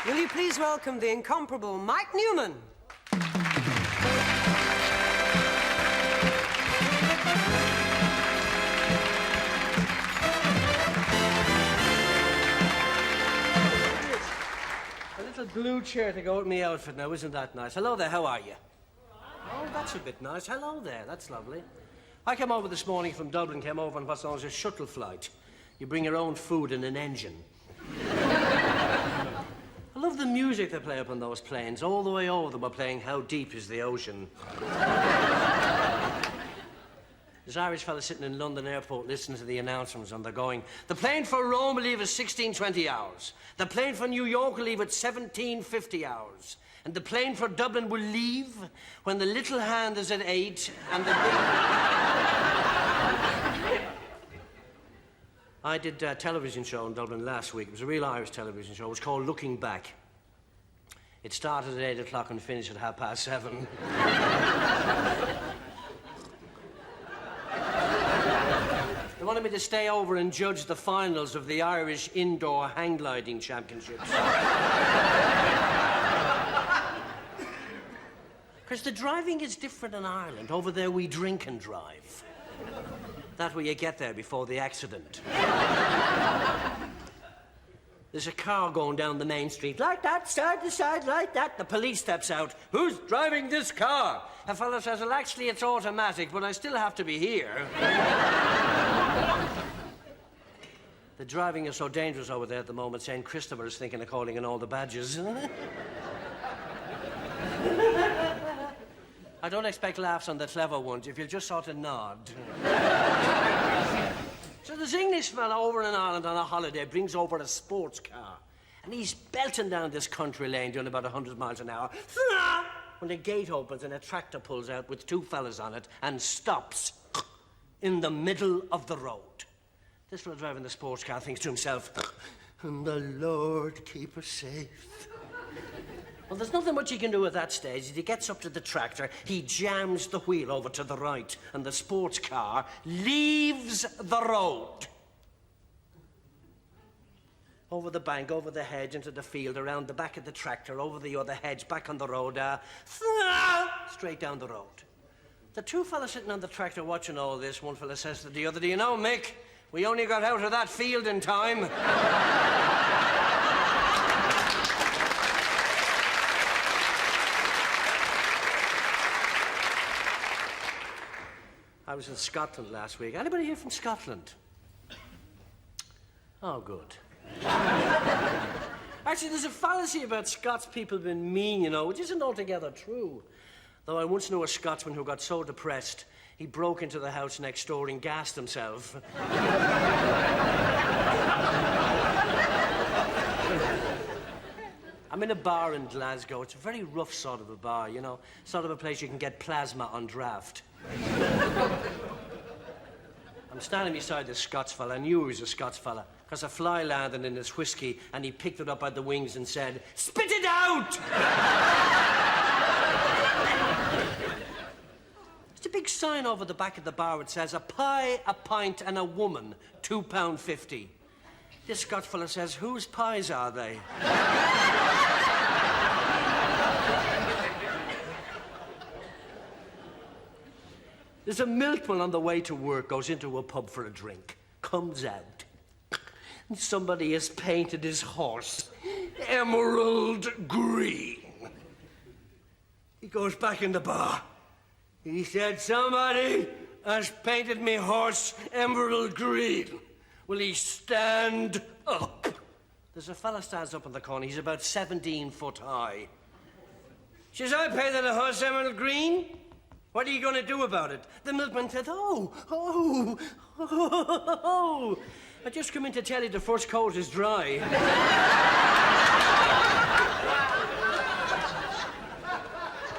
Will you please welcome the incomparable Mike Newman? A little blue chair to go with me outfit now, isn't that nice? Hello there, how are you? Oh, that's a bit nice. Hello there, that's lovely. I came over this morning from Dublin, came over on what's known as a shuttle flight. You bring your own food in an engine. I love the music they play up on those planes. All the way over them we're playing How Deep Is the Ocean. There's Irish fella sitting in London airport listening to the announcements and they're going, the plane for Rome will leave at 16:20 hours. The plane for New York will leave at 17:50 hours. And the plane for Dublin will leave when the little hand is at 8 and the big... I did a television show in Dublin last week. It was a real Irish television show. It was called Looking Back. It started at 8 o'clock and finished at 7:30. They wanted me to stay over and judge the finals of the Irish Indoor Hang Gliding Championships. Because the driving is different in Ireland. Over there, we drink and drive. That way you get there before the accident. There's a car going down the main street, like that, side to side, like that. The police steps out. Who's driving this car? A fellow says, well, actually, it's automatic, but I still have to be here. The driving is so dangerous over there at the moment, St. Christopher is thinking of calling in all the badges. I don't expect laughs on the clever ones, if you'll just sort of nod. So this English fella over in Ireland on a holiday brings over a sports car. And he's belting down this country lane doing about 100 miles an hour. When the gate opens and a tractor pulls out with two fellas on it and stops in the middle of the road. This fella driving the sports car thinks to himself, and the Lord keep us safe. Well, there's nothing much he can do at that stage. As he gets up to the tractor, he jams the wheel over to the right, and the sports car leaves the road. Over the bank, over the hedge, into the field, around the back of the tractor, over the other hedge, back on the road, straight down the road. The two fellas sitting on the tractor watching all this, one fella says to the other, do you know, Mick, we only got out of that field in time. I was in Scotland last week. Anybody here from Scotland? Oh, good. Actually, there's a fallacy about Scots people being mean, you know, which isn't altogether true. Though I once knew a Scotsman who got so depressed, he broke into the house next door and gassed himself. I'm in a bar in Glasgow. It's a very rough sort of a bar, you know, sort of a place you can get plasma on draft. I'm standing beside this Scots fella. I knew he was a Scots fella, because a fly landed in his whiskey, and he picked it up by the wings and said, spit it out! There's a big sign over the back of the bar that says, a pie, a pint, and a woman, £2.50. This Scots fella says, whose pies are they? There's a milkman on the way to work, goes into a pub for a drink, comes out, and somebody has painted his horse emerald green. He goes back in the bar. He said, somebody has painted me horse emerald green. Will he stand up? There's a fella stands up in the corner. He's about 17 foot high. She says, I painted a horse emerald green. What are you going to do about it? The milkman said, oh. I just come in to tell you the first coat is dry.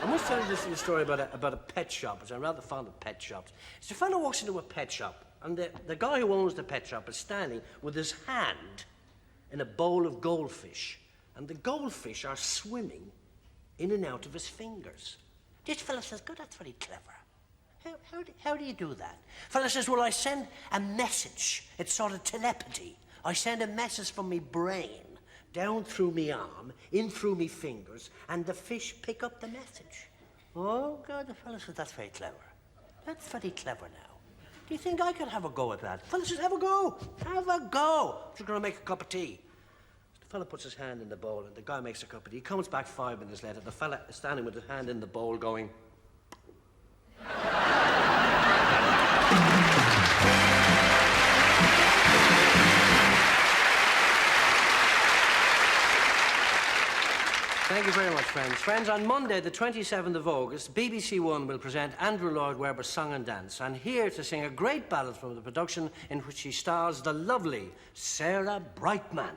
I must tell you this little story about a pet shop, because I'm rather fond of pet shops. It's a fellow walks into a pet shop, and the guy who owns the pet shop is standing with his hand in a bowl of goldfish, and the goldfish are swimming in and out of his fingers. This fella says, God, that's very clever. How do you do that? Fella says, well, I send a message. It's sort of telepathy. I send a message from my brain down through me arm, in through me fingers, and the fish pick up the message. Oh, God, the fella said that's very clever. That's very clever now. Do you think I could have a go at that? Fella says, have a go. Have a go. I'm just going to make a cup of tea. The fella puts his hand in the bowl, and the guy makes a cup of tea. He comes back 5 minutes later. The fella is standing with his hand in the bowl going... Thank you very much, friends. Friends, on Monday, the 27th of August, BBC One will present Andrew Lloyd Webber's Song and Dance, and here to sing a great ballad from the production in which she stars the lovely Sarah Brightman.